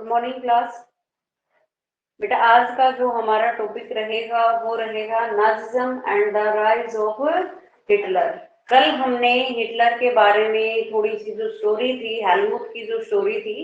Good morning class. बेटा आज का जो हमारा टॉपिक रहेगा वो रहेगा Nazism and the rise of Hitler. कल हमने हिटलर के बारे में थोड़ी सी जो स्टोरी थी, हेलमुट की जो स्टोरी थी,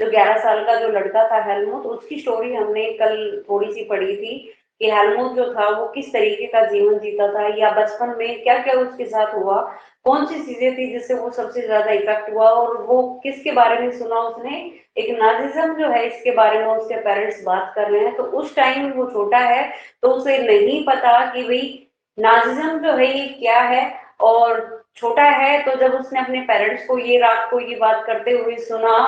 जो 11 साल का जो लड़का था हेलमुट, उसकी स्टोरी हमने कल थोड़ी सी पढ़ी थी कि हेलमुट जो था वो किस तरीके का जीवन जीता था या बचपन में क्या क्या उसके साथ हुआ, कौन सी चीजें थी जिससे वो सबसे ज्यादा इफेक्ट हुआ और वो किसके बारे में सुना उसने। एक नाजिज्म जो है इसके बारे में उसके पेरेंट्स बात कर रहे हैं, तो उस टाइम वो छोटा है तो उसे नहीं पता कि भाई नाजिज्म जो है ये क्या है। और छोटा है तो जब उसने अपने पेरेंट्स को ये रात को ये बात करते हुए सुना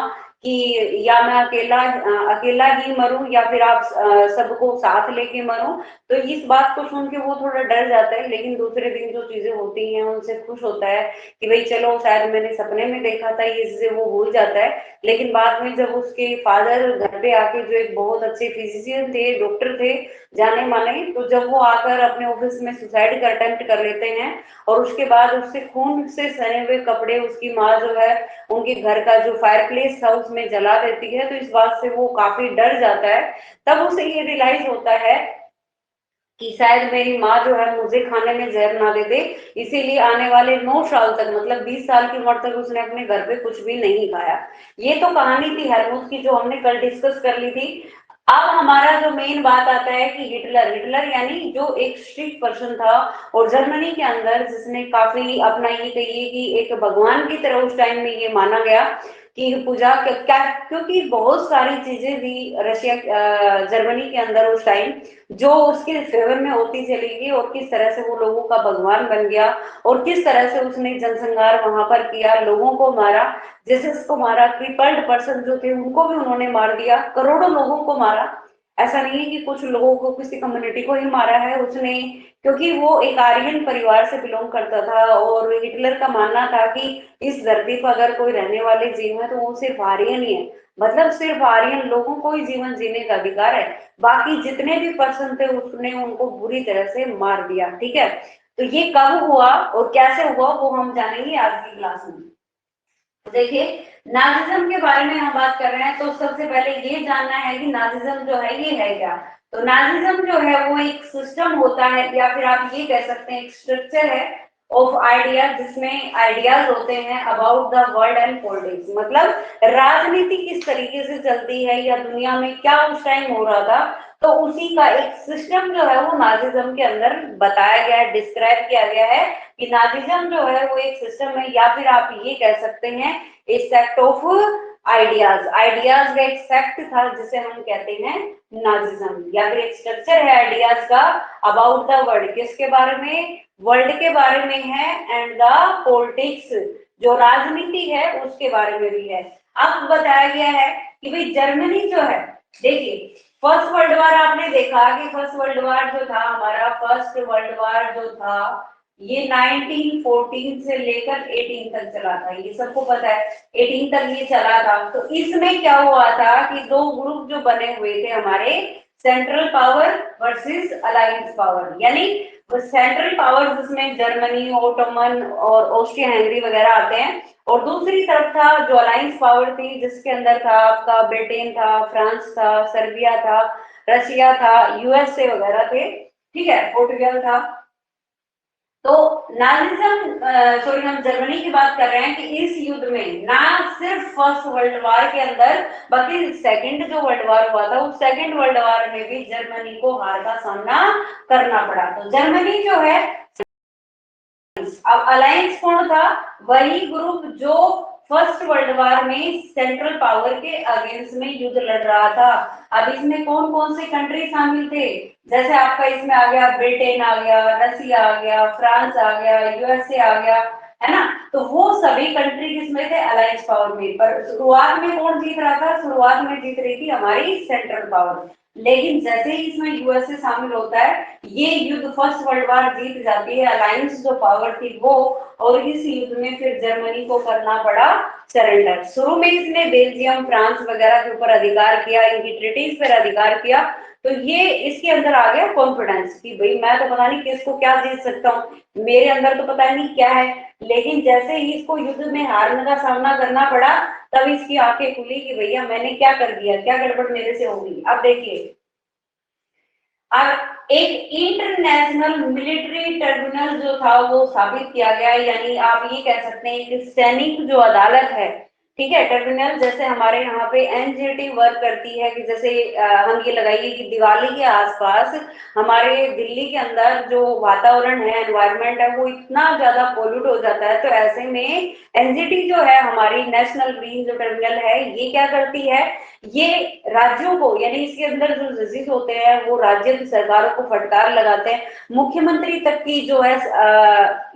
कि या मैं अकेला ही मरूं या फिर आप सबको साथ लेके मरूं, तो इस बात को सुन के वो थोड़ा डर जाता है। लेकिन दूसरे दिन जो चीजें होती हैं उनसे खुश होता है कि भाई चलो शायद मैंने सपने में देखा था ये चीजें, वो भूल जाता है। लेकिन बाद में जब उसके फादर घर पे आके, जो एक बहुत अच्छे फिजिशियन थे, डॉक्टर थे जाने माने, तो जब वो आकर अपने ऑफिस में सुसाइड का अटेम्प्ट कर लेते हैं और उसके बाद उससे खून से सने हुए कपड़े उसकी माँ जो है उनके घर का जो फायर प्लेस था उसमें जला देती है, तो इस बात से वो काफी डर जाता है। तब उसे ये रियलाइज होता है कि शायद मेरी माँ जो है मुझे खाने में जहर ना दे दे, इसीलिए आने वाले 9 साल तक, मतलब 20 साल की उम्र तक उसने अपने घर पे कुछ भी नहीं खाया। ये तो कहानी थी हेलमुट की जो हमने कल डिस्कस कर ली थी। अब हमारा जो मेन बात आता है कि हिटलर हिटलर यानी जो एक स्ट्रिक्ट पर्सन था और जर्मनी के अंदर जिसने काफी अपना ये कहिए कि एक भगवान की तरह उस टाइम में ये माना गया कि पूजा क्या, क्योंकि बहुत सारी चीजें थी रशिया जर्मनी के अंदर उस टाइम जो उसके फेवर में होती चली गई और किस तरह से वो लोगों का भगवान बन गया और किस तरह से उसने जनसंहार वहां पर किया, लोगों को मारा। जीसस को मारा, क्रिपल्ड पर्सन जो थे उनको भी उन्होंने मार दिया, करोड़ों लोगों को मारा। ऐसा नहीं है कि कुछ लोगों को, किसी कम्युनिटी को ही मारा है उसने, क्योंकि वो एक आर्यन परिवार से बिलोंग करता था और हिटलर का मानना था कि इस धरती पर अगर कोई रहने वाले जीव है तो वो सिर्फ आर्यन ही है, मतलब सिर्फ आर्यन लोगों को ही जीवन जीने का अधिकार है, बाकी जितने भी पर्सन थे उसने उनको बुरी तरह से मार दिया। ठीक है, तो ये कब हुआ और कैसे हुआ वो हम जानेंगे आज की क्लास में। तो देखिए, नाजिज्म के बारे में हम बात कर रहे हैं तो सबसे पहले ये जानना है कि नाजिज्म जो है ये है क्या। तो नाजिज्म जो है वो एक सिस्टम होता है या फिर आप ये कह सकते हैं एक स्ट्रक्चर है ऑफ आइडिया, जिसमें आइडियाज होते हैं about the world and politics, मतलब राजनीति किस तरीके से चलती है या दुनिया में क्या उस टाइम हो रहा था, तो उसी का एक सिस्टम जो है वो नाजिज्म के अंदर बताया गया है, डिस्क्राइब किया गया है कि नाजिज्म जो है वो एक सिस्टम है या फिर आप ये कह सकते हैं एक सेक्ट ऑफ आइडियाज। आइडियाज का एक सेक्ट था जिसे हम कहते हैं नाजिज्म, या फिर एक स्ट्रक्चर है आइडियाज का अबाउट द वर्ल्ड, किसके बारे में, वर्ल्ड के बारे में है, एंड द पॉलिटिक्स जो राजनीति है उसके बारे में भी है। अब बताया गया है कि भाई जर्मनी जो है, देखिए फर्स्ट वर्ल्ड वार आपने देखा कि फर्स्ट वर्ल्ड वार जो था हमारा, फर्स्ट वर्ल्ड वार जो था ये 1914 से लेकर 18 तक चला था, ये सबको पता है 18 तक ये चला था। तो इसमें क्या हुआ था कि दो ग्रुप जो बने हुए थे हमारे, central power versus alliance power, यानी सेंट्रल पावर जिसमें जर्मनी, ओटोमन और ऑस्ट्रिया हंगरी वगैरह आते हैं, और दूसरी तरफ था जो अलायंस पावर थी जिसके अंदर था आपका ब्रिटेन था, फ्रांस था, सर्बिया था, रशिया था, यूएसए वगैरह थे, ठीक है, पोर्टुगल था। तो नाजिज्म, सॉरी हम जर्मनी की बात कर रहे हैं कि इस युद्ध में ना सिर्फ फर्स्ट वर्ल्ड वार के अंदर, बल्कि सेकंड जो वर्ल्ड वार हुआ था उस सेकंड वर्ल्ड वार में भी जर्मनी को हार का सामना करना पड़ा। तो जर्मनी जो है, अब अलायंस कौन था, वही ग्रुप जो फर्स्ट वर्ल्ड वार में सेंट्रल पावर के अगेंस्ट में युद्ध लड़ रहा था। अब इसमें कौन कौन से कंट्री शामिल थे, जैसे आपका इसमें आ गया ब्रिटेन आ गया, रसिया आ गया, फ्रांस आ गया, यूएसए आ गया, है ना। तो वो सभी कंट्री किसमें थे, अलायंस पावर में। पर शुरुआत में कौन जीत रहा था, शुरुआत में जीत रही थी हमारी सेंट्रल पावर, लेकिन जैसे ही इसमें यूएसए शामिल होता है ये युद्ध फर्स्ट वर्ल्ड वार जीत जाती है अलायंस जो पावर थी वो, और इस युद्ध में फिर जर्मनी को करना पड़ा सरेंडर। शुरू में इसने बेल्जियम, फ्रांस वगैरह के ऊपर अधिकार किया, इनकी ट्रीटीज पर अधिकार किया, तो ये इसके अंदर आ गया कॉन्फिडेंस कि भाई मैं तो पता नहीं किसको क्या जीत सकता हूँ, मेरे अंदर तो पता नहीं क्या है, लेकिन जैसे ही इसको युद्ध में हारने का सामना करना पड़ा, तब इसकी आंखें खुली कि भैया मैंने क्या कर दिया, क्या गड़बड़ मेरे से होगी। अब देखिए, अब एक इंटरनेशनल मिलिट्री ट्रिब्यूनल जो था वो स्थापित किया गया, यानी आप ये कह सकते हैं कि सैनिक जो अदालत है, ठीक है, ट्रिब्यूनल। जैसे हमारे यहाँ पे एनजीटी वर्क करती है कि जैसे हम ये लगाइए कि दिवाली के आसपास हमारे दिल्ली के अंदर जो वातावरण है, एनवायरनमेंट है, वो इतना ज्यादा पोल्यूट हो जाता है, तो ऐसे में एनजीटी जो है हमारी नेशनल ग्रीन जो ट्रिब्यूनल है, ये क्या करती है, ये राज्यों को, यानी इसके अंदर जो जजेस होते हैं वो राज्य की सरकारों को फटकार लगाते हैं, मुख्यमंत्री तक की जो है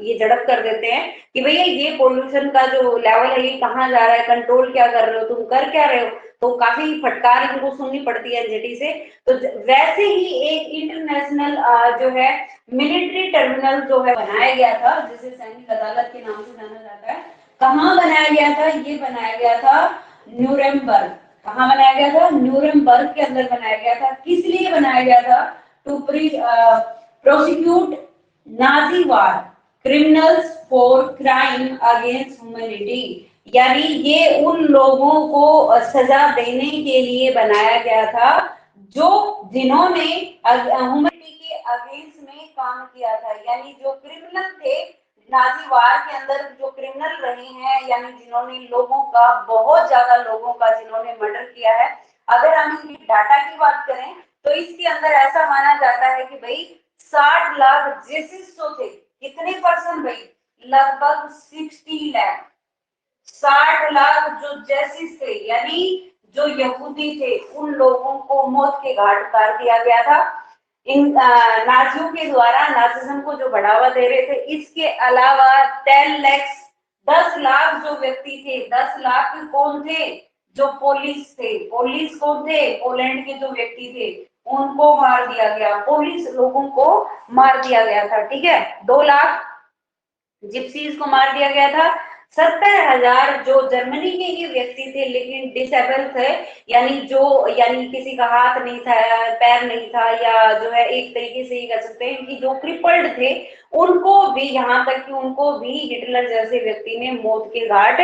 ये झड़प कर देते हैं कि भैया ये पोल्यूशन का जो लेवल है ये कहाँ जा रहा है, कंट्रोल क्या कर रहे हो, तुम कर क्या रहे हो। तो काफी फटकार इनको सुननी पड़ती है एनजीटी से। तो वैसे ही एक इंटरनेशनल जो है मिलिट्री टर्मिनल जो है बनाया गया था, जिसे सैनिक अदालत के नाम से जाना जाता है। कहाँ बनाया गया था, ये बनाया गया था न्यूरेमबर्ग। कहाँ बनाया गया था, न्यूरेमबर्ग के अंदर बनाया गया था। किस लिए बनाया गया था, to prosecute Nazi war criminals for crime against humanity, यानी ये उन लोगों को सजा देने के लिए बनाया गया था जो जिन्होंने ह्यूमैनिटी के अगेंस्ट में काम किया था, यानी जो क्रिमिनल थे नाजी वार के अंदर, जो क्रिमिनल रहे हैं, यानी जिन्होंने लोगों का, बहुत ज्यादा लोगों का जिन्होंने मर्डर किया है। अगर हम इसकी डाटा की बात करें तो इसके अंदर ऐसा माना जाता है कि भाई 60 लाख जेसिस जो थे, कितने परसेंट भाई, लगभग 60 लाख, 60 लाख जो जेसिस थे, यानी जो यहूदी थे, उन लोगों को मौत के घाट उतार दिया गया था इन नाजियों के द्वारा, नाजिज्म को जो बढ़ावा दे रहे थे। इसके अलावा 10 लाख, 10 लाख जो व्यक्ति थे, 10 लाख कौन थे, जो पुलिस थे। पुलिस कौन थे, पोलैंड के जो व्यक्ति थे, उनको मार दिया गया, पुलिस लोगों को मार दिया गया था, ठीक है। 2 लाख जिप्सीज को मार दिया गया था। 70,000 जो जर्मनी के ही व्यक्ति थे लेकिन डिसेबल थे, यानी जो, यानी किसी का हाथ नहीं था, पैर नहीं था, या जो है एक तरीके से ये कह सकते हैं कि जो क्रिपल्ड थे, उनको भी, यहाँ तक कि उनको भी हिटलर जैसे व्यक्ति ने मौत के घाट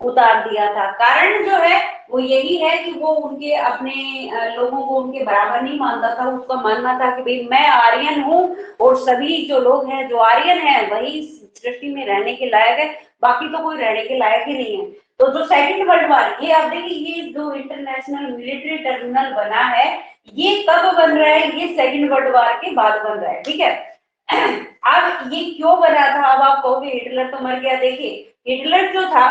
उतार दिया था। कारण जो है वो यही है कि वो उनके अपने लोगों को उनके बराबर नहीं मानता था। उसका मानना था कि भाई मैं आर्यन हूँ और सभी जो लोग हैं जो आर्यन है वही सृष्टि में रहने के लायक है, बाकी तो कोई रहने के लायक ही नहीं है। तो जो सेकंड वर्ल्ड वार, ये आप देखिए, ये जो इंटरनेशनल मिलिट्री टर्मिनल बना है, ये कब बन रहा है, ये सेकंड वर्ल्ड वार के बाद बन रहा है, ठीक है। अब ये क्यों बना था, अब आप कहोगे हिटलर तो मर गया। देखिए, हिटलर जो था,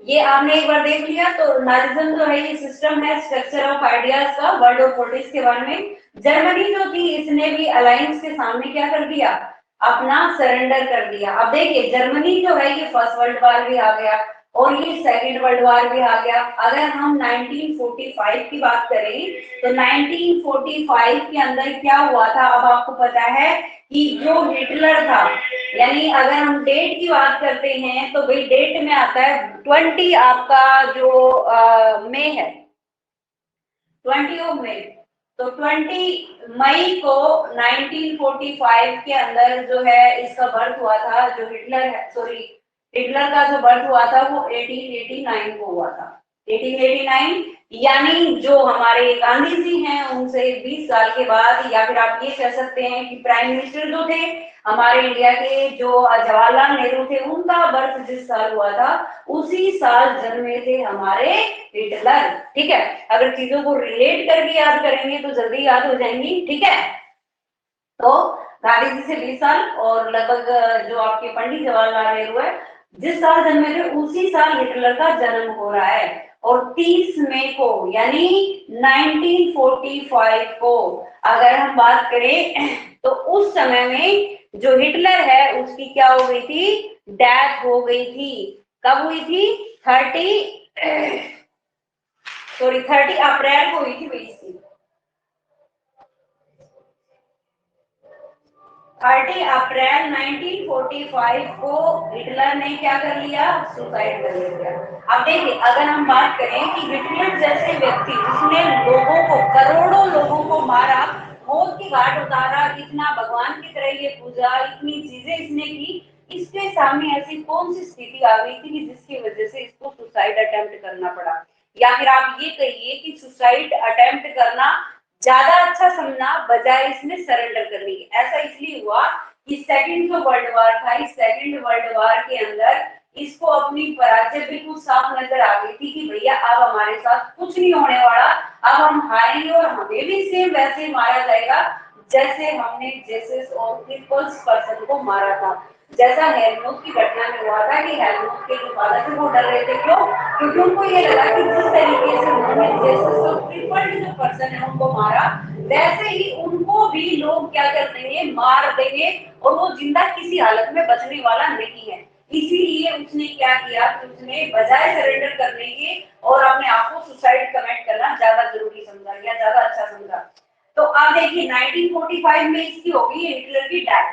ये आपने एक बार देख लिया। तो नाजिज्म जो है ये सिस्टम है, स्ट्रक्चर ऑफ आइडियाज का, वर्ल्ड ऑफ पॉलिटिक्स के बारे में। जर्मनी जो थी, इसने भी अलायंस के सामने क्या कर दिया, अपना सरेंडर कर दिया। अब देखिए, जर्मनी जो है ये फर्स्ट वर्ल्ड वार भी आ गया और ये सेकंड वर्ल्ड वार भी आ गया। अगर हम 1945 की बात करें तो 1945 के अंदर क्या हुआ था, अब आपको पता है कि जो हिटलर था, यानी अगर हम डेट की बात करते हैं तो भाई डेट में आता है 20, आपका जो मई है, 20 ऑफ मई। तो 20 मई को 1945 के अंदर जो है इसका बर्थ हुआ था, जो हिटलर है, सॉरी, हिटलर का जो बर्थ हुआ था वो 1889 को हुआ था, 1889। यानी जो हमारे गांधी जी हैं उनसे 20 साल के बाद, या फिर आप ये कह सकते हैं कि प्राइम मिनिस्टर जो थे हमारे इंडिया के, जो जवाहरलाल नेहरू थे, उनका बर्थ जिस साल हुआ था उसी साल जन्मे थे हमारे हिटलर, ठीक है। अगर चीजों को रिलेट करके याद करेंगे तो जल्दी याद हो जाएंगी, ठीक है। तो गांधी जी से 20 साल और लगभग जो आपके पंडित जवाहरलाल नेहरू है जिस साल जन्मे थे उसी साल हिटलर का जन्म हो रहा है। और 30 मई को, यानी 1945 को अगर हम बात करें तो उस समय में जो हिटलर है उसकी क्या हो गई थी, डेथ हो गई थी। कब हुई थी, 30 अप्रैल को हुई थी भाई इसकी, 30 अप्रैल 1945 को हिटलर ने क्या कर लिया, सुसाइड कर लिया। अब देखिए, अगर हम बात करें कि हिटलर जैसे व्यक्ति, उसने लोगों को, करोड़ों लोगों को मारा, मौत के घाट उतारा, इतना भगवान की तरह ये पूजा, इतनी चीजें इसने की, इसके सामने ऐसी कौन सी स्थिति आ गई थी कि जिसकी वजह से इसको सुसाइड अटेम्प्ट करना पड़ा, या फिर आप ये कहिए कि सुसाइड अटेम्प्ट करना ज्यादा अच्छा समझना बजाय इसमें सरेंडर करने की। ऐसा इसलिए हुआ कि सेकंड जो वर्ल्ड वार था, इस सेकंड वर्ल्ड वार के अंदर इसको अपनी पराजय बिल्कुल साफ नजर आ गई थी कि भैया अब हमारे साथ कुछ नहीं होने वाला, अब हम हारेंगे और हमें भी सेम वैसे मारा जाएगा जैसे हमने जेसस और पीपल्स पर्सन को मारा था। जैसा हेलमुथ की घटना में हुआ था कि हेलमुथ के जो फादर थे वो डर रहे थे, क्यों? क्योंकि उनको ये लगा कि जिस तरीके से उन्होंने जेसस और पीपल्स जो पर्सन है उनको मारा, वैसे ही उनको भी लोग क्या कर देंगे, मार देंगे, और वो जिंदा किसी हालत में बचने वाला नहीं है। इसीलिए उसने क्या किया कि उसने बजाय सरेंडर करने के और अपने आप को सुसाइड कमिट करना ज्यादा जरूरी समझा या ज्यादा अच्छा समझा। तो अब देखिए 1945 में इसकी होगी हिटलर की डेथ,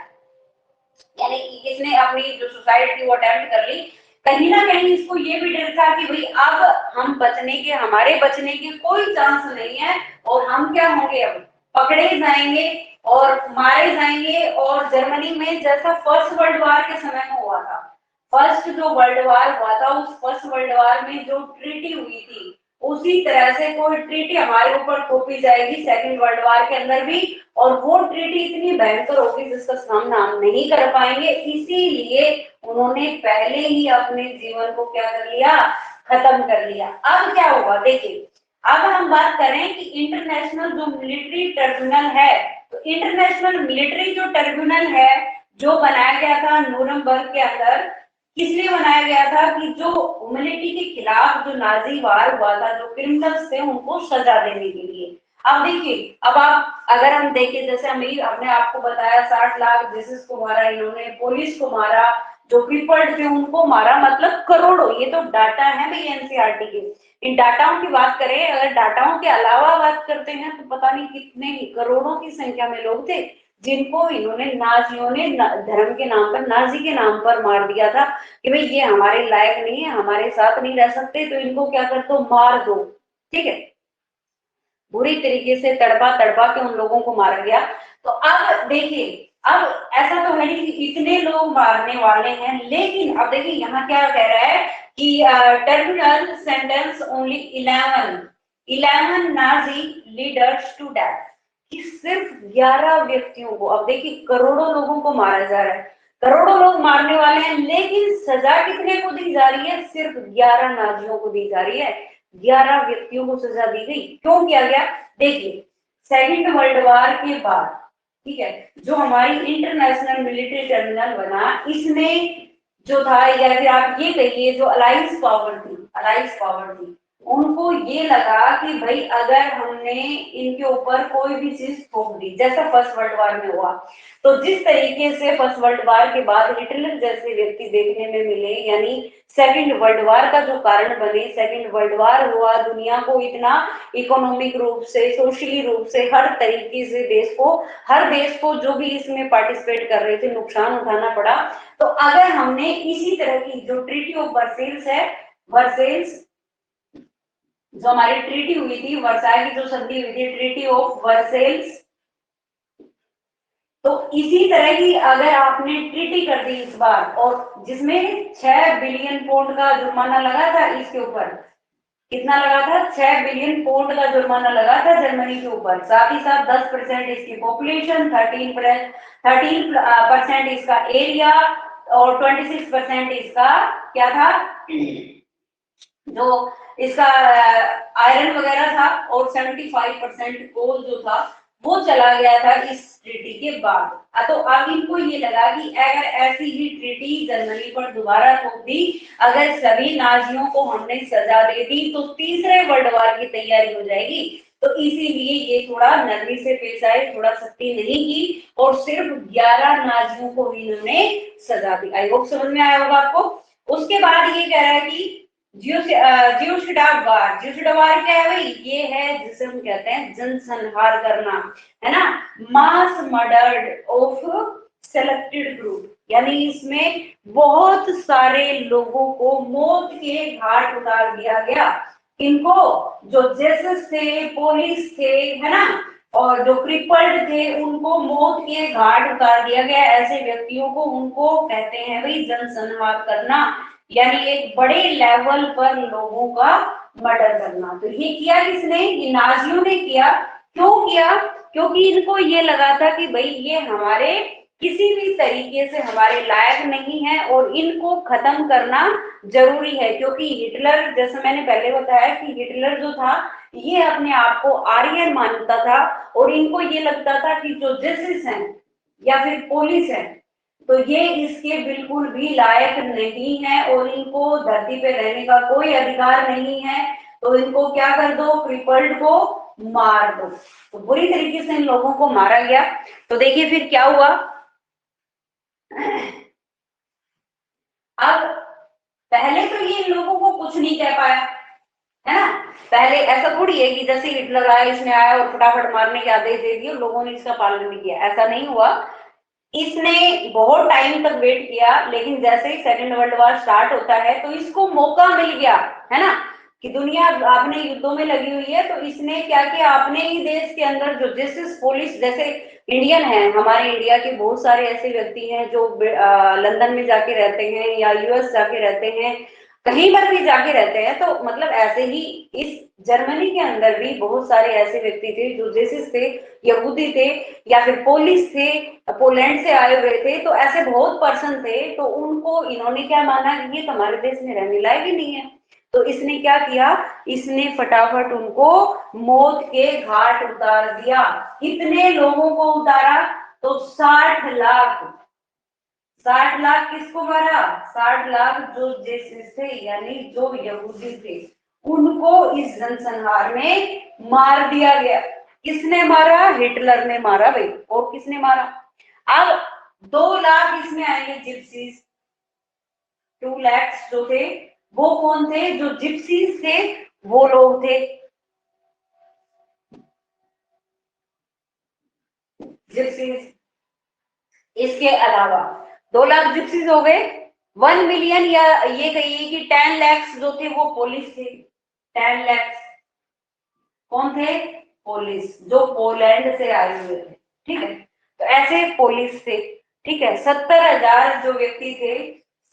यानी इसने अपनी जो सुसाइड थी वो अटेम्प्ट कर ली। कहीं ना कहीं इसको ये भी डर था कि भाई अब हम बचने के, हमारे बचने के कोई चांस नहीं है, और हम क्या होंगे, अब पकड़े जाएंगे और मारे जाएंगे। और जर्मनी में जैसा फर्स्ट वर्ल्ड वार के समय में हुआ था, फर्स्ट जो वर्ल्ड वार हुआ था उस फर्स्ट वर्ल्ड वार में जो ट्रीटी हुई थी उसी तरह से कोई ट्रीटी हमारे ऊपर थोपी जाएगी सेकंड वर्ल्ड वार के अंदर भी, और वो ट्रीटी इतनी भयंकर होगी जिसका सामना हम नहीं कर पाएंगे। इसीलिए उन्होंने पहले ही अपने जीवन को क्या कर लिया, खत्म कर लिया। अब क्या हुआ देखिए, अब हम बात करें कि इंटरनेशनल जो मिलिट्री ट्रिब्यूनल है, तो इंटरनेशनल मिलिट्री जो ट्रिब्यूनल है जो बनाया गया था नूरमबर्ग के अंदर, किस लिए बनाया गया था कि जो ह्यूमैनिटी के खिलाफ जो नाजी वार हुआ था, जो क्रिमिनल्स थे उनको सजा देने के लिए। अब देखिए, अब आप अगर हम देखें, जैसे हमने आपको बताया 60 लाख जेसस को मारा इन्होंने, पुलिस को मारा, जो क्रिपल्ड थे उनको मारा, मतलब करोड़ों। ये तो डाटा है भाई एनसीईआरटी के। इन डाटाओं की बात करें, अगर डाटाओं के अलावा बात करते हैं तो पता नहीं कितने ही करोड़ों की संख्या में लोग थे जिनको इन्होंने नाजियों ने धर्म के नाम पर, नाजी के नाम पर मार दिया था कि भाई ये हमारे लायक नहीं है, हमारे साथ नहीं रह सकते, तो इनको क्या कर दो, मार दो। ठीक है, बुरी तरीके से तड़पा तड़पा के उन लोगों को मारा गया। तो अब देखिए, अब ऐसा तो है नहीं कि इतने लोग मारने वाले हैं, लेकिन अब देखिए यहाँ क्या कह रहा है कि terminal sentence only 11 Nazi leaders to death, कि सिर्फ 11 व्यक्तियों को, अब देखिए करोड़ों लोगों को मारा जा रहा है, करोड़ों लोग मारने वाले हैं, लेकिन सजा कितने को दी जा रही है, सिर्फ 11 नाजियों को दी जा रही है। 11 व्यक्तियों को सजा दी गई। क्यों किया गया? देखिए, सेकंड वर्ल्ड वार के बाद, ठीक है, जो हमारी इंटरनेशनल मिलिट्री टर्मिनल बना, इसमें जो था, या फिर आप ये कहिए जो अलाइंस पावर थी, अलाइंस पावर थी, उनको ये लगा कि भाई अगर हमने इनके ऊपर कोई भी चीज थोप दी, जैसा फर्स्ट वर्ल्ड वार में हुआ, तो जिस तरीके से फर्स्ट वर्ल्ड वार के बाद हिटलर जैसे व्यक्ति देखने में मिले, यानी सेकंड वर्ल्ड वार का जो कारण बने, सेकंड वर्ल्ड वार हुआ, दुनिया को इतना इकोनॉमिक रूप से, सोशली रूप से, हर तरीके से हर देश को जो भी इसमें पार्टिसिपेट कर रहे थे नुकसान उठाना पड़ा। तो अगर हमने इसी तरह की जो ट्रीटी ऑफ वर्सेल्स है, वर्सेल्स जो हमारी ट्रीटी हुई थी, वर्साई की जो संधि हुई थी, ट्रीटी ऑफ वर्सेल्स, तो इसी तरह की अगर आपने ट्रीटी कर दी इस बार, और जिसमें 6 बिलियन पाउंड का जुर्माना लगा था इसके ऊपर, कितना लगा था, 6 बिलियन पाउंड का जुर्माना लगा था जर्मनी के ऊपर, साथ ही साथ 10% इसकी पॉपुलेशन, 13% इसका एरिया, और 26% इसका क्या था, जो इसका आयरन वगैरह था, और 75% कोल जो था वो चला गया था इस ट्रीटी के बाद। तो अब इनको ये लगा कि अगर ऐसी ही ट्रीटी जर्मनी पर दोबारा थोप दी, अगर सभी नाजियों को हमने सजा दे दी, तो तीसरे वर्ल्ड वार की तैयारी हो जाएगी। तो इसीलिए ये थोड़ा नरमी से पेश आए, थोड़ा सख्ती नहीं की, और सिर्फ 11 नाजियों को ही इन्होंने सजा दी। आई होप समझ में आया होगा आपको। उसके बाद ये कह रहा है कि जियोसिडाव वार, जियोसिडाव वार क्या है भाई, ये है जिसे हम कहते हैं जनसंहार करना, है ना, mass murder of selected group, यानी इसमें बहुत सारे लोगों को मौत के घाट उतार दिया गया। इनको जो जेसस थे, पुलिस थे, है ना, और जो क्रिपल्ड थे उनको मौत के घाट उतार दिया गया। ऐसे व्यक्तियों को उनको कहते हैं भाई जनसंहार करना, यानी एक बड़े लेवल पर लोगों का मर्डर करना। तो ये किया किसने? ये नाजियों ने किया। क्यों किया? क्योंकि इनको ये लगा था कि भाई ये हमारे किसी भी तरीके से हमारे लायक नहीं है और इनको खत्म करना जरूरी है। क्योंकि हिटलर, जैसे मैंने पहले बताया कि हिटलर जो था ये अपने आप को आर्यन मानता था और इनको ये लगता था कि जो जजेस हैं या फिर पुलिस है तो ये इसके बिल्कुल भी लायक नहीं है और इनको धरती पे रहने का कोई अधिकार नहीं है। तो इनको क्या कर दो? क्रिपल्ड को मार दो। तो बुरी तरीके से इन लोगों को मारा गया। तो देखिए फिर क्या हुआ। अब पहले तो ये इन लोगों को कुछ नहीं कह पाया, है ना। पहले ऐसा थोड़ी है कि जैसे हिटलर आया, इसने आया और फटाफट मारने के आदेश दे दिए और लोगों ने इसका पालन नहीं किया, ऐसा नहीं हुआ। इसने बहुत टाइम तक वेट किया, लेकिन जैसे ही सेकेंड वर्ल्ड वॉर स्टार्ट होता है तो इसको मौका मिल गया, है ना, कि दुनिया आपने युद्धों में लगी हुई है। तो इसने क्या किया? अपने ही देश के अंदर जो जस्टिस पुलिस, जैसे इंडियन है, हमारे इंडिया के बहुत सारे ऐसे व्यक्ति हैं जो लंदन में जाके रहते हैं या यूएस जाके रहते हैं, कहीं पर भी जाके रहते हैं। तो मतलब ऐसे ही इस जर्मनी के अंदर भी बहुत सारे ऐसे व्यक्ति थे जो जेसिस थे, यहूदी थे या फिर पोलिस थे, पोलैंड से आए हुए थे। तो ऐसे बहुत पर्सन थे। तो उनको इन्होंने क्या माना कि ये हमारे देश में रहने लायक ही नहीं है। तो इसने क्या किया? इसने फटाफट उनको मौत के घाट उतार दिया। कितने लोगों को उतारा? तो 60 लाख। 60 लाख किसको मारा? 60 लाख जो जेसिस थे, यानी जो यहूदी थे, उनको इस जनसंहार में मार दिया गया। किसने मारा? हिटलर ने मारा भाई। और किसने मारा? अब 2 लाख इसमें आएंगे जिप्सीज। 2 लाख जो थे वो कौन थे? जो जिप्सीज थे वो लोग थे। जिप्सीज। इसके अलावा 2 लाख जिप्सीज हो गए। 1 मिलियन या ये कहिए कि 10 लाख जो थे वो पुलिस थे। 10 लाख कौन थे? पुलिस, जो पोलैंड से आए हुए थे। ठीक है, तो ऐसे पुलिस थे। ठीक है, 70,000 जो व्यक्ति थे,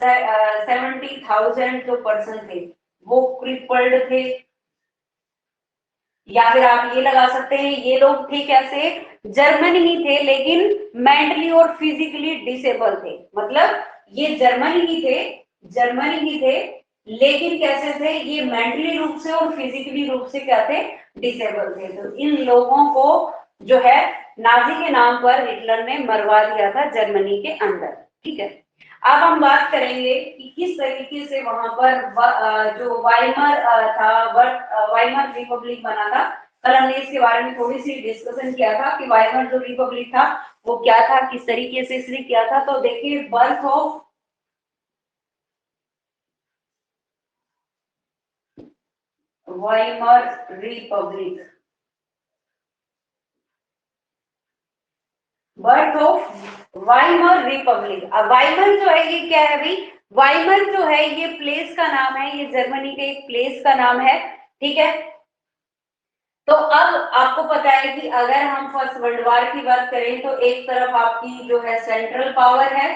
70,000 जो पर्सन थे वो क्रिपल्ड थे। या फिर आप ये लगा सकते हैं ये लोग थे कैसे? जर्मन ही थे लेकिन मेंटली और फिजिकली डिसेबल थे। मतलब ये जर्मन ही थे, जर्मन ही थे, लेकिन कैसे थे? ये मेंटली रूप से और फिजिकली रूप से क्या थे? डिसेबल थे। तो इन लोगों को जो है नाजी के नाम पर हिटलर ने मरवा दिया था जर्मनी के अंदर। ठीक है, अब हम बात करेंगे कि किस तरीके से वहां पर जो वाइमर था, वाइमर रिपब्लिक बना था। कल हमने इसके बारे में थोड़ी सी डिस्कशन किया था कि वाइमर जो रिपब्लिक था वो क्या था, किस तरीके से इसने किया था। तो देखिए, birth of Weimar Republic, birth of Weimar Republic. अब वाइमर जो है ये क्या है भाई? वाइमर जो है ये प्लेस का नाम है, ये जर्मनी के एक प्लेस का नाम है। ठीक है, तो अब आपको पता है कि अगर हम फर्स्ट वर्ल्ड वॉर की बात करें तो एक तरफ आपकी जो है सेंट्रल पावर है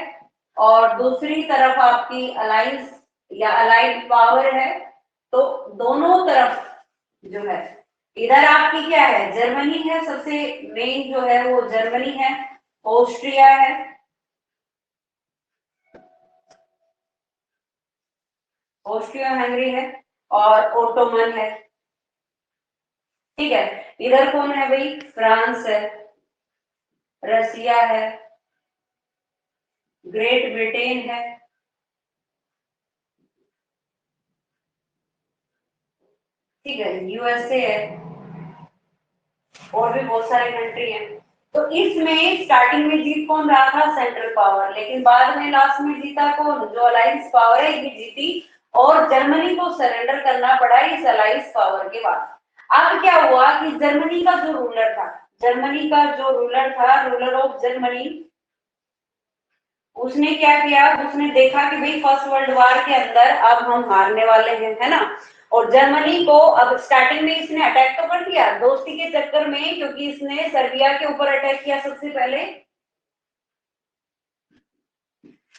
और दूसरी तरफ आपकी अलायंस या अलाइड पावर है। तो दोनों तरफ जो है, इधर आपकी क्या है? जर्मनी है, सबसे मेन जो है वो जर्मनी है, ऑस्ट्रिया है, ऑस्ट्रिया हंगरी है और ओटोमन है। ठीक है, इधर कौन है भाई? फ्रांस है, रसिया है, ग्रेट ब्रिटेन है, ठीक है, यूएसए है और भी बहुत सारे कंट्री हैं। तो इसमें स्टार्टिंग में जीत कौन रहा था? Central power. लेकिन बाद में लास्ट में जीता कौन? जो अलायंस पावर है ये जीती और जर्मनी को सरेंडर करना पड़ा इस अलायंस पावर के बाद। अब क्या हुआ कि जर्मनी का जो रूलर था, जर्मनी का जो रूलर था, रूलर ऑफ जर्मनी, उसने क्या किया? उसने देखा कि भाई फर्स्ट वर्ल्ड वॉर के अंदर अब हम हारने वाले हैं, है ना, और जर्मनी को अब स्टार्टिंग में इसने अटैक तो कर दिया दोस्ती के चक्कर में, क्योंकि इसने सर्बिया के ऊपर अटैक किया सबसे पहले।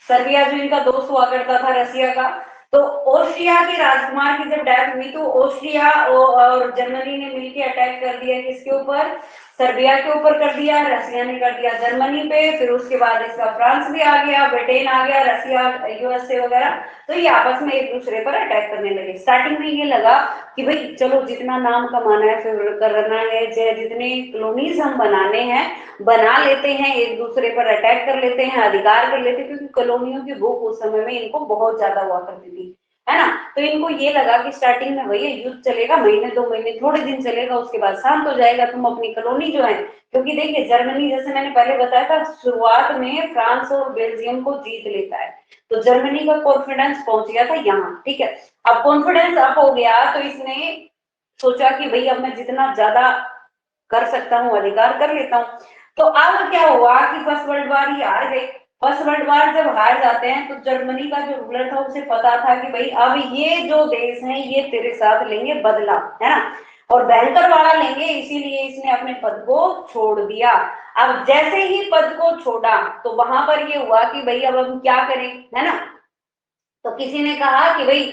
सर्बिया जो इनका दोस्त हुआ करता था रसिया का, तो ऑस्ट्रिया के राजकुमार की जब डेथ हुई तो ऑस्ट्रिया और जर्मनी ने मिलकर अटैक कर दिया किसके ऊपर, सर्बिया के ऊपर कर दिया, रसिया ने कर दिया जर्मनी पे। फिर उसके बाद इसका फ्रांस भी आ गया, ब्रिटेन आ गया, रसिया, यूएसए वगैरह, तो ये आपस में एक दूसरे पर अटैक करने लगे। स्टार्टिंग में ये लगा कि भाई चलो जितना नाम कमाना है फिर करना है, जितने कॉलोनीज हम बनाने हैं बना लेते हैं, एक दूसरे पर अटैक कर लेते हैं, अधिकार कर लेते हैं, क्योंकि कॉलोनियों की भूख उस समय में इनको बहुत ज्यादा हुआ करती थी, है ना। तो इनको ये लगा कि स्टार्टिंग में भैया युद्ध चलेगा, महीने 2 महीने थोड़े दिन चलेगा, उसके बाद शांत हो जाएगा, तुम अपनी कॉलोनी जो है, क्योंकि देखिए जर्मनी जैसे मैंने पहले बताया था शुरुआत में फ्रांस और बेल्जियम को जीत लेता है, तो जर्मनी का कॉन्फिडेंस पहुंच गया था यहाँ, ठीक है। अब कॉन्फिडेंस अप हो गया तो इसने सोचा कि भाई अब मैं जितना ज्यादा कर सकता हूँ अधिकार कर लेता हूँ। तो अब क्या हुआ कि फर्स्ट वर्ल्ड वॉर ही हार गए। फर्स्ट वर्ल्ड वॉर जब हार जाते हैं तो जर्मनी का जो रूलर था उसे पता था कि भाई अब ये जो देश हैं ये तेरे साथ लेंगे बदला, है ना, और भयंकर वाला लेंगे, इसीलिए इसने अपने पद को छोड़ दिया। अब जैसे ही पद को छोड़ा तो वहां पर ये हुआ कि भाई अब हम क्या करें, है ना। तो किसी ने कहा कि भाई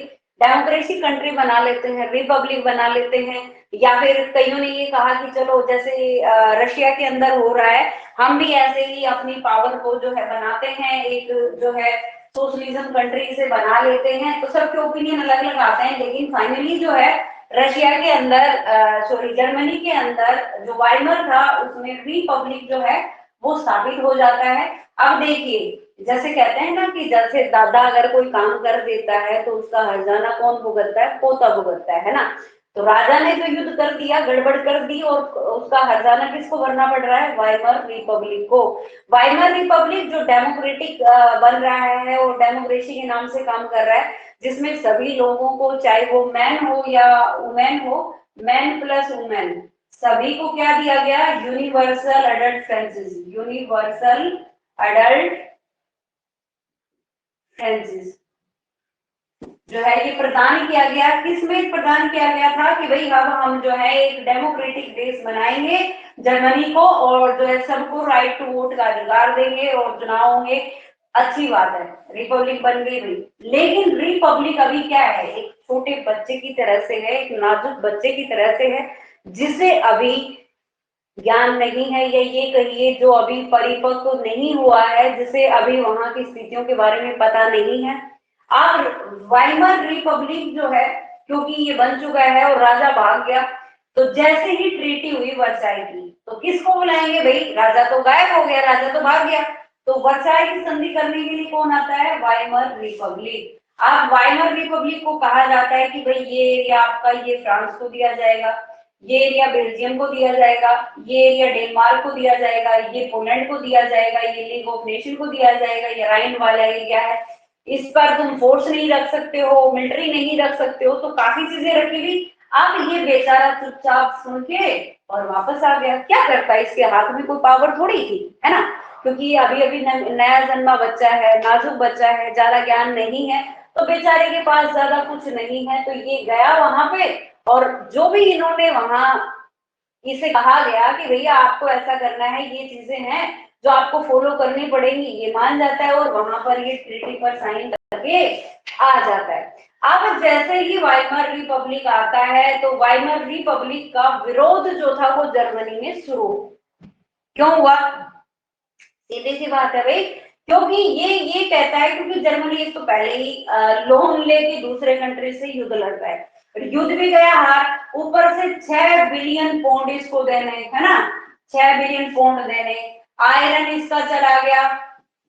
डेमोक्रेसी कंट्री बना लेते हैं, रिपब्लिक बना लेते हैं, या फिर कईयों ने ये कहा कि चलो जैसे रशिया के अंदर हो रहा है हम भी ऐसे ही अपनी पावर को जो है बनाते हैं, एक जो है सोशलिज्म कंट्री से बना लेते हैं। तो सबके ओपिनियन अलग अलग आते हैं, लेकिन फाइनली जो है रशिया के अंदर सॉरी जर्मनी के अंदर जो वाइमर था उसमें रिपब्लिक जो है वो स्थापित हो जाता है। अब देखिए जैसे कहते हैं ना कि जैसे दादा अगर कोई काम कर देता है तो उसका हर्जाना कौन भुगतता है, पोता भुगतता है ना। तो राजा ने तो युद्ध कर दिया, गड़बड़ कर दी, और उसका हर्जाना किसको भरना पड़ रहा है, वाइमर रिपब्लिक को। वाइमर रिपब्लिक जो डेमोक्रेटिक बन रहा है और डेमोक्रेसी के नाम से काम कर रहा है, जिसमें सभी लोगों को चाहे वो मैन हो या वुमेन हो, मैन प्लस वुमेन सभी को क्या दिया गया, universal adult franchise, universal adult franchise जो है ये प्रदान किया गया। किसमें प्रदान किया गया था कि भाई अब हम जो है एक डेमोक्रेटिक देश बनाएंगे जर्मनी को, और जो है सबको राइट टू वोट का अधिकार देंगे और चुनाव होंगे। अच्छी बात है, रिपब्लिक बन गई भाई। लेकिन रिपब्लिक अभी क्या है, एक छोटे बच्चे की तरह से है, एक नाजुक बच्चे की तरह से है, जिसे अभी ज्ञान नहीं है, या ये कहिए जो अभी परिपक्व नहीं हुआ है, जिसे अभी वहां की स्थितियों के बारे में पता नहीं है। अब वाइमर रिपब्लिक जो है क्योंकि ये बन चुका है और राजा भाग गया, तो जैसे ही ट्रीटी हुई वर्साई की, तो किसको बुलाएंगे भाई, राजा तो गायब हो गया, राजा तो भाग गया, तो वर्साई की संधि करने के लिए कौन आता है, वाइमर रिपब्लिक। अब वाइमर रिपब्लिक को कहा जाता है कि भाई ये एरिया आपका, ये फ्रांस को दिया जाएगा, ये एरिया बेल्जियम को दिया जाएगा, ये एरिया डेनमार्क को दिया जाएगा, ये पोलैंड को दिया जाएगा, ये लीग ऑफ नेशन को दिया जाएगा, ये राइन वाला एरिया है, इस पर तुम फोर्स नहीं रख सकते हो, मिलिट्री नहीं रख सकते हो, तो काफी चीजें रखी हुई। अब ये बेचारा चुपचाप सुन के और वापस आ गया। क्या करता है, इसके हाथ में कोई पावर थोड़ी थी, है ना, क्योंकि अभी अभी नया जन्मा बच्चा है, नाजुक बच्चा है, ज्यादा ज्ञान नहीं है, तो बेचारे के पास ज्यादा कुछ नहीं है। तो ये गया वहां पे, और जो भी इन्होंने वहां इसे कहा गया कि भैया आपको ऐसा करना है, ये चीजें हैं जो आपको फॉलो करनी पड़ेंगी, ये मान जाता है और वहां पर ये ट्रीटी पर साइन करके आ जाता है। अब जैसे ही वाइमर रिपब्लिक आता है तो वाइमर रिपब्लिक का विरोध जो था वो जर्मनी में शुरू, क्यों हुआ, सीधी सी बात है भाई, क्योंकि ये कहता है क्योंकि जर्मनी एक तो पहले ही लोन लेके दूसरे कंट्री से युद्ध लड़ रहा है, युद्ध भी गया हार, ऊपर से 6 बिलियन पौंड इसको देने, है ना, 6 बिलियन पौंड देने, आयरन इसका चला गया,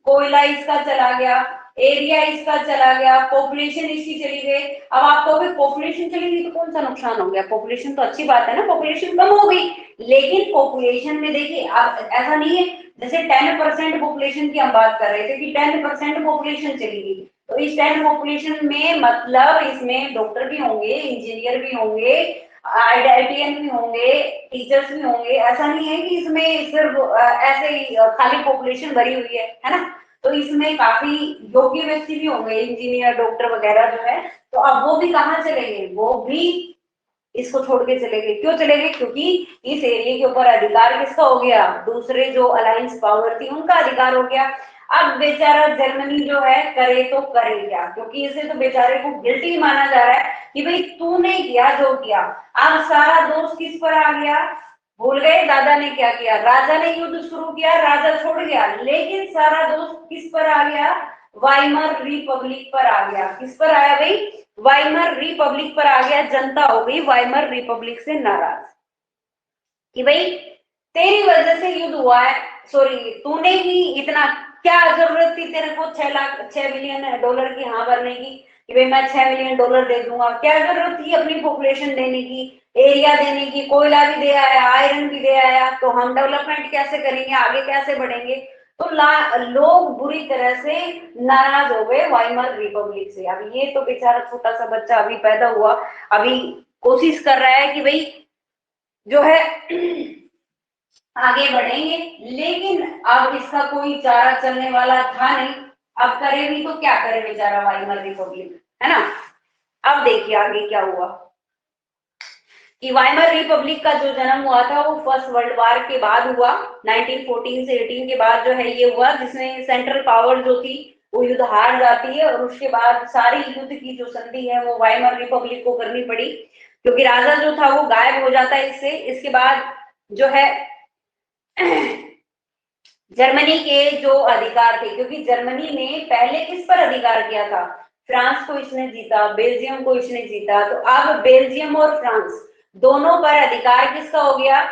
कोयला इसका चला गया, एरिया इसका चला गया, पॉपुलेशन इसकी चली गई। अब आपको भी पॉपुलेशन चली गई तो कौन सा नुकसान हो गया, पॉपुलेशन तो अच्छी बात है ना, पॉपुलेशन कम हो गई, लेकिन पॉपुलेशन में देखिए अब ऐसा नहीं है जैसे 10% पॉपुलेशन की हम बात कर रहे थे कि 10% पॉपुलेशन चली गई, तो इस 10 पॉपुलेशन में मतलब इसमें डॉक्टर भी होंगे, इंजीनियर भी होंगे, आईआईटीएन भी होंगे, टीचर्स भी होंगे, ऐसा नहीं है कि इसमें सिर्फ ऐसे ही खाली पॉपुलेशन भरी हुई है ना। तो इसमें काफी योग्य व्यक्ति भी होंगे, इंजीनियर डॉक्टर वगैरह जो है, तो अब वो भी कहाँ चले गए, वो भी इसको छोड़ के चले गए। क्यों चले गए, क्योंकि इस एरिया के ऊपर अधिकार किसका हो गया, दूसरे जो अलायंस पावर थी उनका अधिकार हो गया। अब बेचारा जर्मनी जो है करे तो करे क्या, क्योंकि इसे तो बेचारे को गिल्टी माना जा रहा है कि भाई तूने किया जो किया। अब सारा दोष किस पर आ गया, भूल गए दादा ने क्या किया, राजा ने युद्ध शुरू किया, राजा छोड़ गया, लेकिन सारा दोष किस पर आ गया, वाइमर रिपब्लिक पर आ गया। किस पर आया भाई, वाइमर रिपब्लिक पर आ गया। जनता हो गई वाइमर रिपब्लिक से नाराज कि भाई तेरी वजह से युद्ध हुआ है, सॉरी तूने ही इतना, क्या जरूरत थी तेरे को 6 बिलियन डॉलर की हाँ भरने की कि भाई मैं 6 बिलियन डॉलर दे दूंगा, क्या जरूरत थी अपनी पॉपुलेशन देने की, एरिया देने की, कोयला भी दे आया, आयरन भी दे आया, तो हम डेवलपमेंट कैसे करेंगे, आगे कैसे बढ़ेंगे। तो लोग बुरी तरह से नाराज हो गए वाइमर रिपब्लिक से। अब ये तो बेचारा छोटा सा बच्चा अभी पैदा हुआ, अभी कोशिश कर रहा है कि भाई जो है आगे बढ़ेंगे, लेकिन अब इसका कोई चारा चलने वाला था नहीं। अब करे भी तो क्या करे बेचारा वाइमर रिपब्लिक, है ना। अब देखिए आगे क्या हुआ कि वाइमर रिपब्लिक का जो जन्म हुआ था वो फर्स्ट वर्ल्ड वार के बाद हुआ, 1914 से 18 के बाद जो है ये हुआ, जिसमें सेंट्रल पावर जो थी वो युद्ध हार जाती है, और उसके बाद सारी युद्ध की जो संधि है वो वाइमर रिपब्लिक को करनी पड़ी, क्योंकि राजा जो था वो गायब हो जाता है इससे। इसके बाद जो है जर्मनी के जो अधिकार थे, क्योंकि जर्मनी ने पहले किस पर अधिकार किया था, फ्रांस को इसने जीता, बेल्जियम को इसने जीता, तो अब बेल्जियम और फ्रांस दोनों पर अधिकार किसका हो गया,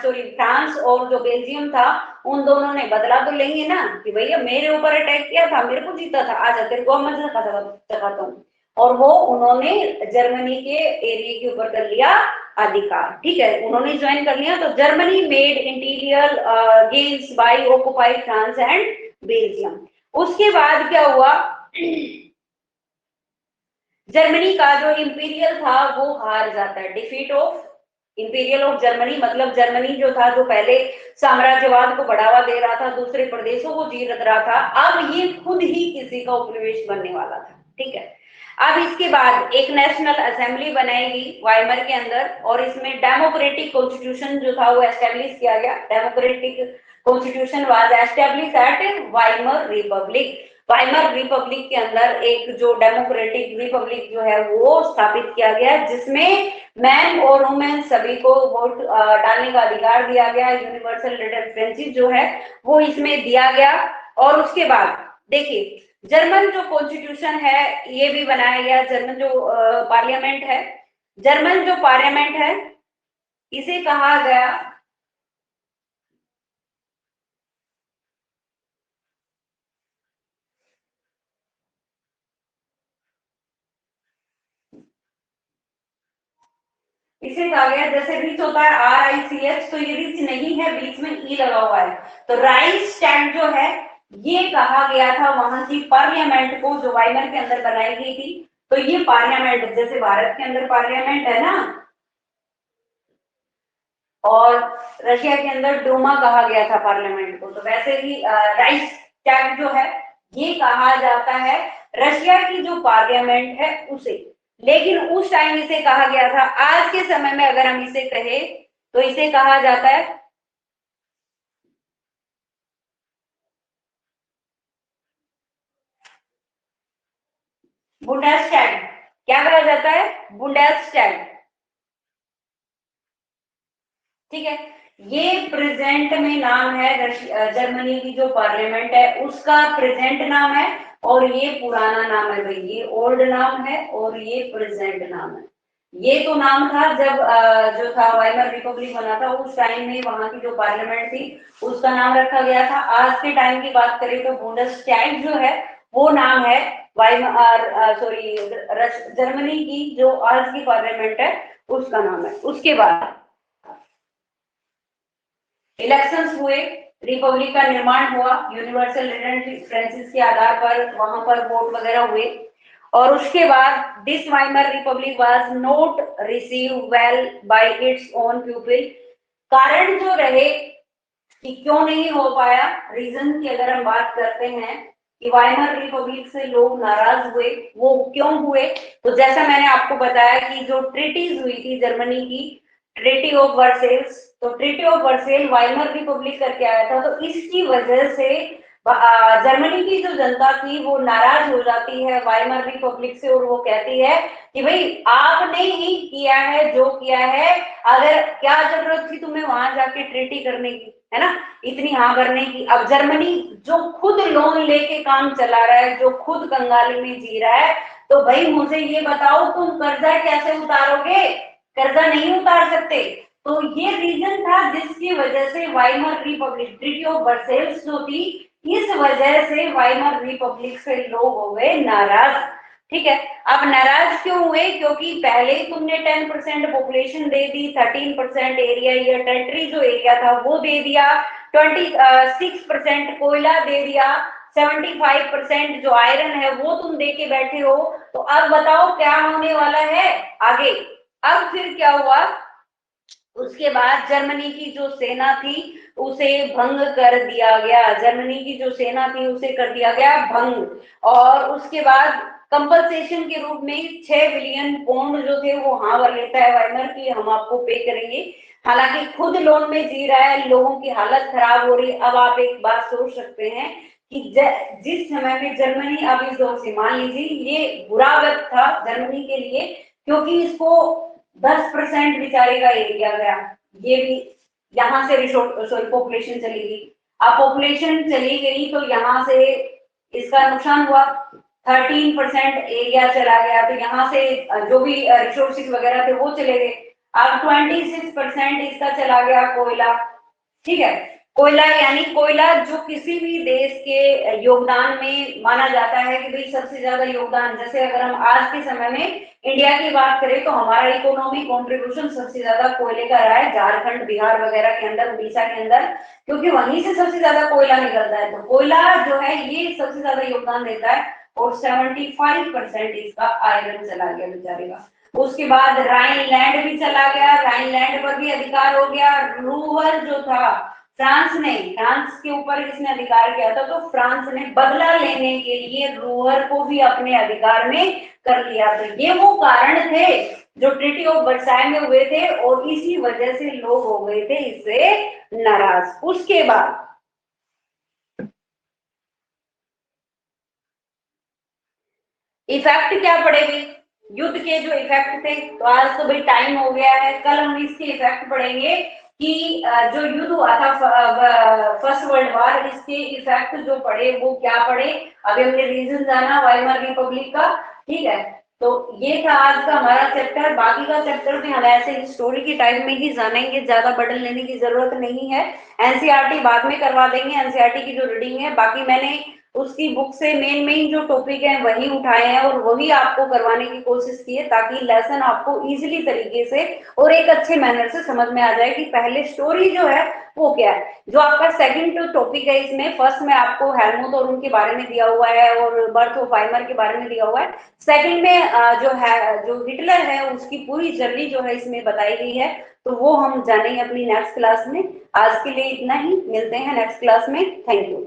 सॉरी फ्रांस और जो बेल्जियम था उन दोनों ने बदला तो लेंगे ना कि भैया मेरे ऊपर अटैक किया था, मेरे को जीता था, आजा तेरे को मैं चखाता हूँ, और वो उन्होंने जर्मनी के एरिया के ऊपर कर लिया अधिकार। ठीक है, उन्होंने ज्वाइन कर लिया, तो Germany made interior gains by occupied France and Belgium. उसके बाद क्या हुआ, जर्मनी का जो इंपीरियल था वो हार जाता है, defeat of imperial of Germany, मतलब जर्मनी जो था, जो पहले साम्राज्यवाद को बढ़ावा दे रहा था, दूसरे प्रदेशों को जीत रहा था, अब ये खुद ही किसी का उपनिवेश बनने वाला था। ठीक है, अब इसके बाद एक नेशनल असेंबली बनाएगी वाइमर के अंदर, और इसमें डेमोक्रेटिक कॉन्स्टिट्यूशन जो था वो एस्टेब्लिश किया गया। Democratic constitution was establish at Weimar republic. Weimar republic के अंदर एक जो डेमोक्रेटिक रिपब्लिक जो है वो स्थापित किया गया, जिसमें मैन और वुमेन सभी को वोट डालने का अधिकार दिया गया, यूनिवर्सल रेफरेंस जो है वो इसमें दिया गया। और उसके बाद देखिए जर्मन जो कॉन्स्टिट्यूशन है ये भी बनाया गया, जर्मन जो पार्लियामेंट है, जर्मन जो पार्लियामेंट है इसे कहा गया इसे कहा गया, जैसे रिच होता है RICH, तो ये रिच नहीं है, बीच में ई लगा हुआ है, तो राइस स्टैंड जो है ये कहा गया था वहां की पार्लियामेंट को, जो वाइमर के अंदर बनाई गई थी। तो ये पार्लियामेंट, जैसे भारत के अंदर पार्लियामेंट है ना, और रशिया के अंदर डोमा कहा गया था पार्लियामेंट को, तो वैसे ही राइस स्टैंड जो है ये कहा जाता है रशिया की जो पार्लियामेंट है उसे। लेकिन उस टाइम इसे कहा गया था, आज के समय में अगर हम इसे कहें तो इसे कहा जाता है बुंडेसटैग। क्या कहा जाता है, बुंडेसटैग। ठीक है, ये प्रेजेंट में नाम है जर्मनी की जो पार्लियामेंट है उसका प्रेजेंट नाम है, और ये पुराना नाम है भाई, ये ओल्ड नाम है और ये प्रेजेंट नाम है। ये तो नाम था जब जो था वाइमर रिपब्लिक बना था उस टाइम में वहां की जो पार्लियामेंट थी उसका नाम रखा गया था। आज के टाइम की बात करें तो बुंडेसटैग जो है वो नाम है वाइमर, सॉरी जर्मनी की जो आज की पार्लियामेंट है उसका नाम है। उसके बाद इलेक्शंस हुए, रिपब्लिक का निर्माण हुआ, यूनिवर्सल रेफरेंसेस के आधार पर वहां पर वोट वगैरह हुए, और उसके बाद this Weimar Republic was not receive well bye its own people. कारण जो रहे कि क्यों नहीं हो पाया। रीजन की अगर हम बात करते हैं कि वाइमर रिपब्लिक से लोग नाराज हुए, वो क्यों हुए, तो जैसा मैंने आपको बताया कि जो ट्रीटीज हुई थी जर्मनी की, ट्रीटी ऑफ वर्सेल्स, तो treaty of Vercel Weimar Republic करके आया था, तो इसकी वजह से जर्मनी की जो जनता थी वो नाराज हो जाती है वाइमर रिपब्लिक से, और वो कहती है कि भाई आपने ही किया है जो किया है, अगर क्या जरूरत थी तुम्हें वहां जाके ट्रीटी करने की, है ना, इतनी हाँ भरने की। अब जर्मनी जो खुद लोन लेके काम चला रहा है, जो खुद कंगाली में जी रहा है, तो भाई मुझे ये बताओ तुम कर्जा कैसे उतारोगे, कर्जा नहीं उतार सकते। तो ये रीजन था जिसकी वजह से Weimar Republic, treaty of Versailles जो थी, इस वजह से वाइमर रिपब्लिक से लोग हो गए नाराज। ठीक है, अब नाराज क्यों हुए, क्योंकि पहले ही तुमने 10% पॉपुलेशन दे दी, 13% एरिया या टेरिटरी जो एरिया था वो दे दिया, 26% कोयला दे दिया, 75% जो आयरन है वो तुम दे के बैठे हो, तो अब बताओ क्या होने वाला है आगे। अब फिर क्या हुआ, उसके बाद जर्मनी की जो सेना थी उसे भंग कर दिया गया, जर्मनी की जो सेना थी उसे कर दिया गया भंग, और उसके बाद कंपनसेशन के रूप में 6 बिलियन पाउंड जो थे वो हाँ भर लेता है वाइमर की, हम आपको पे करेंगे। हालांकि खुद लोन में जी रहा है, लोगों की हालत खराब हो रही है। अब आप एक बात सोच सकते हैं कि जिस समय में जर्मनी, अब इस दौर से मान लीजिए ये बुरा वक्त था जर्मनी के लिए, क्योंकि इसको 10% बेचारे का एरिया गया, ये भी यहाँ से सॉरी पॉपुलेशन चली गई। अब पॉपुलेशन चली गई तो यहाँ से इसका नुकसान हुआ, 13% एरिया चला गया, तो यहाँ से जो भी रिसोर्सेज वगैरह थे वो चले गए। अब 26% इसका चला गया कोयला। ठीक है, कोयला यानी कोयला जो किसी भी देश के योगदान में माना जाता है कि भाई सबसे ज्यादा योगदान, जैसे अगर हम आज के समय में इंडिया की बात करें तो हमारा इकोनॉमी कंट्रीब्यूशन सबसे ज्यादा कोयले का रहा है, झारखंड बिहार वगैरह के अंदर, उड़ीसा के अंदर, क्योंकि वहीं से सबसे ज्यादा कोयला निकलता है, तो कोयला जो है ये सबसे ज्यादा योगदान देता है, और 75% इसका आयरन चला गया बेचारे का। उसके बाद राइनलैंड भी चला गया, राइनलैंड पर भी अधिकार हो गया। रूवर जो था, फ्रांस ने, फ्रांस के ऊपर इसने अधिकार किया था, तो फ्रांस ने बदला लेने के लिए रूवर को भी अपने अधिकार में कर लिया। तो ये वो कारण थे जो ट्रीटी ऑफ वर्साई में हुए थे, और इसी वजह से लोग हो गए थे इससे नाराज। उसके बाद इफेक्ट क्या पड़ेगी, युद्ध के जो इफेक्ट थे, तो आज तो भाई टाइम हो गया है, कल हम इसके इफेक्ट पढ़ेंगे कि जो युद्ध हुआ था फर्स्ट वर्ल्ड वॉर, इसके इफेक्ट जो पड़े वो क्या पड़े। अभी हमने रीजन जाना वाइमर रिपब्लिक का। ठीक है, तो ये था आज का हमारा चैप्टर, बाकी का चैप्टर भी हम ऐसे हिस्टोरी की टाइम में ही जानेंगे, ज्यादा बर्डन लेने की जरूरत नहीं है। एनसीईआरटी बाद में करवा देंगे, एनसीईआरटी की जो रीडिंग है, बाकी मैंने उसकी बुक से मेन मेन जो टॉपिक है वही उठाए हैं और वही आपको करवाने की कोशिश की है, ताकि लेसन आपको इजीली तरीके से और एक अच्छे मैनर से समझ में आ जाए कि पहले स्टोरी जो है वो क्या है। जो आपका सेकंड टॉपिक है, इसमें फर्स्ट में आपको हेलमुथ और उनके बारे में दिया हुआ है और बर्थ ऑफ वाइमर के बारे में दिया हुआ है। सेकंड में जो है, जो हिटलर है उसकी पूरी जर्नी जो है इसमें बताई गई है, तो वो हम जानेंगे अपनी नेक्स्ट क्लास में। आज के लिए इतना ही, मिलते हैं नेक्स्ट क्लास में। Thank you.